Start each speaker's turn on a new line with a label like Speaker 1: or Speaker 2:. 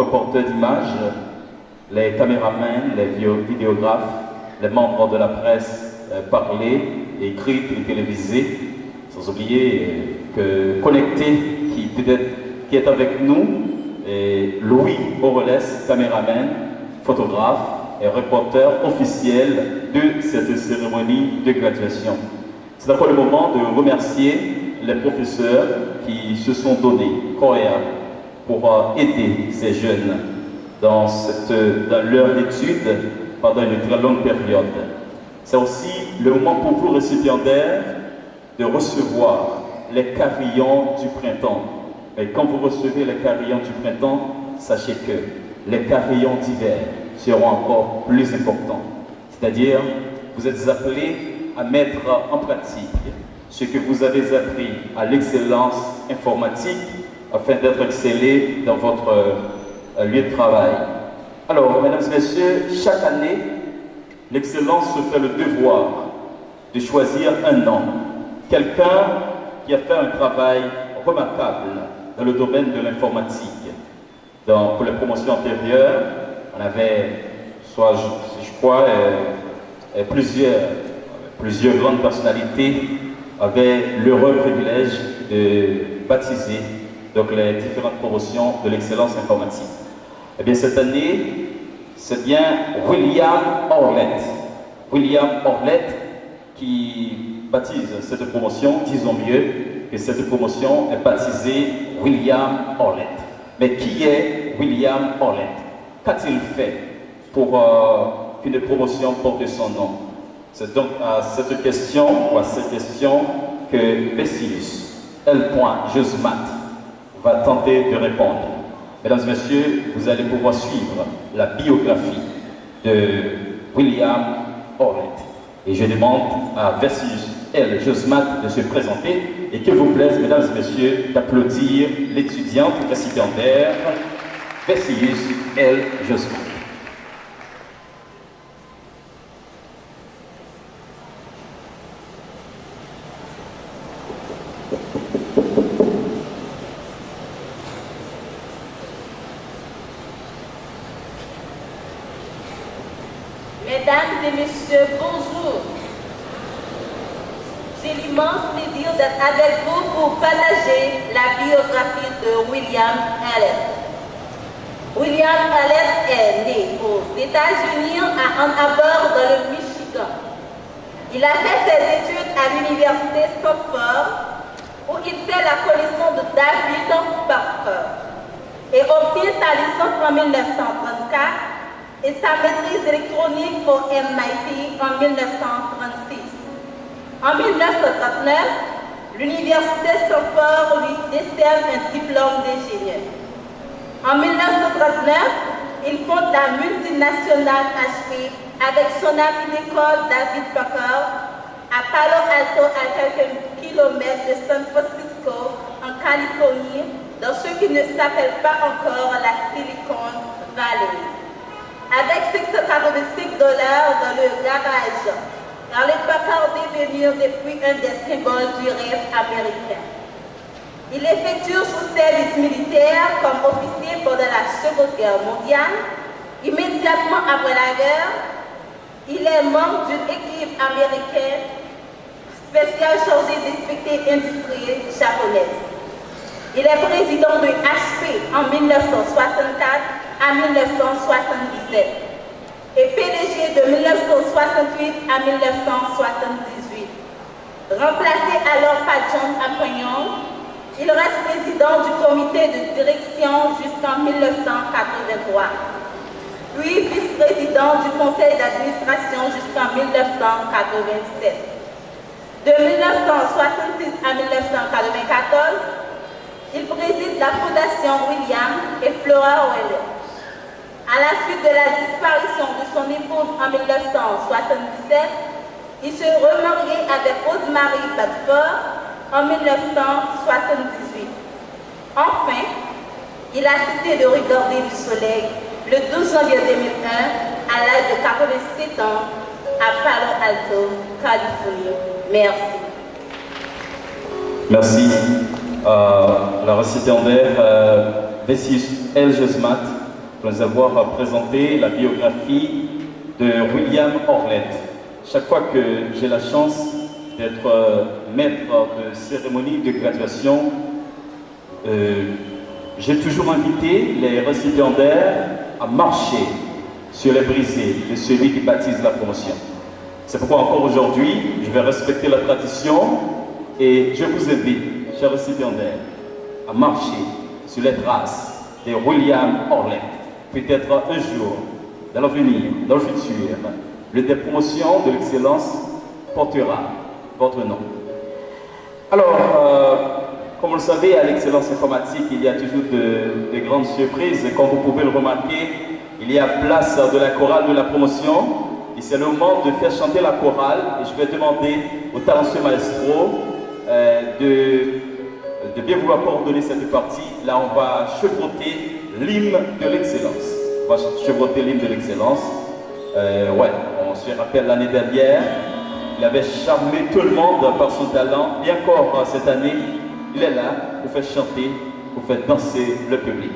Speaker 1: reporters d'images, les caméramans, les vidéographes, les membres de la presse parlée, écrite et télévisée, sans oublier que connecté qui est avec nous, et Louis Orles, caméraman, photographe et reporter officiel de cette cérémonie de graduation. C'est d'abord le moment de remercier les professeurs qui se sont donnés corps et âme pour aider ces jeunes dans leur étude pendant une très longue période. C'est aussi le moment pour vous, récipiendaires, de recevoir les carillons du printemps. Et quand vous recevez les carillons du printemps, sachez que les carillons d'hiver seront encore plus importants. C'est-à-dire, vous êtes appelés à mettre en pratique ce que vous avez appris à l'excellence informatique afin d'être excellés dans votre lieu de travail. Alors, mesdames et messieurs, chaque année, l'excellence se fait le devoir de choisir un nom. Quelqu'un qui a fait un travail remarquable dans le domaine de l'informatique. Pour les promotions antérieures, on avait, je crois, plusieurs grandes personnalités avaient l'heureux privilège de baptiser donc, les différentes promotions de l'excellence informatique. Eh bien, cette année, c'est bien William Orlett. William Orlett qui baptise cette promotion, disons mieux que cette promotion est baptisée William Orlett. Mais qui est William Orlett? Qu'a-t-il fait pour qu'une promotion porte son nom? C'est donc à cette question, ou à cette question, que Vessius L. Josmat va tenter de répondre. Mesdames et messieurs, vous allez pouvoir suivre la biographie de William Orlett. Et je demande à Vessius L. Josmat de se présenter et qu'il vous plaise, mesdames et messieurs, d'applaudir l'étudiante récipiendaire Vessius L. Josmat.
Speaker 2: Mesdames et messieurs, bonjour. J'ai l'immense plaisir d'être avec vous pour partager la biographie de William Orlett. William Orlett est né aux États-Unis à Ann Arbor dans le Michigan. Il a fait ses études à l'université Stanford où il fait la connaissance de David Parker et obtient sa licence en 1934 et sa maîtrise électronique au MIT en 1936. En 1939, l'université Stanford lui décerne un diplôme d'ingénieur. En 1939, il fonde la multinationale HP avec son ami d'école David Parker à Palo Alto, à quelques kilomètres de San Francisco, en Californie, dans ce qui ne s'appelle pas encore la Silicon Valley. Avec $685 dans le garage, Orlett Packard est devenu depuis un des symboles du rêve américain. Il effectue son service militaire comme officier pendant la Seconde Guerre mondiale. Immédiatement après la guerre, il est membre d'une équipe américaine spéciale chargée d'inspecter l'industrie japonaise. Il est président de HP en 1964 à 1977 et PDG de 1968 à 1978. Remplacé alors par John Apollon, il reste président du comité de direction jusqu'en 1983, puis vice-président du conseil d'administration jusqu'en 1987. De 1966 à 1994, il préside la Fondation William et Flora Orlett. À la suite de la disparition de son épouse en 1977, il se remarie avec Rosemary Bradford en 1978. Enfin, il a cessé de regarder le soleil le 12 janvier 2001 à l'âge de 87 ans à Palo Alto, Californie. Merci.
Speaker 1: Merci. La récipiendaire Vessius L. Josmat pour nous avoir présenté la biographie de William Orlett. Chaque fois que j'ai la chance d'être maître de cérémonie de graduation, j'ai toujours invité les récipiendaires à marcher sur les brisées de celui qui baptise la promotion. C'est pourquoi encore aujourd'hui, je vais respecter la tradition et je vous invite, chers récipiendaires, à marcher sur les traces de William Orlett. Peut-être un jour, dans l'avenir, dans le futur, le des promotions de l'excellence portera votre nom. Alors, comme vous le savez, à l'excellence informatique, il y a toujours de grandes surprises. Et comme vous pouvez le remarquer, il y a place de la chorale de la promotion. Et c'est le moment de faire chanter la chorale. Et je vais demander au talentueux maestro de bien vouloir coordonner cette partie. Là, on va chevaucher l'hymne de l'excellence. On va chevaucher l'hymne de l'excellence. Ouais, on se rappelle l'année dernière, il avait charmé tout le monde par son talent. Et encore cette année, il est là pour faire chanter, pour faire danser le public.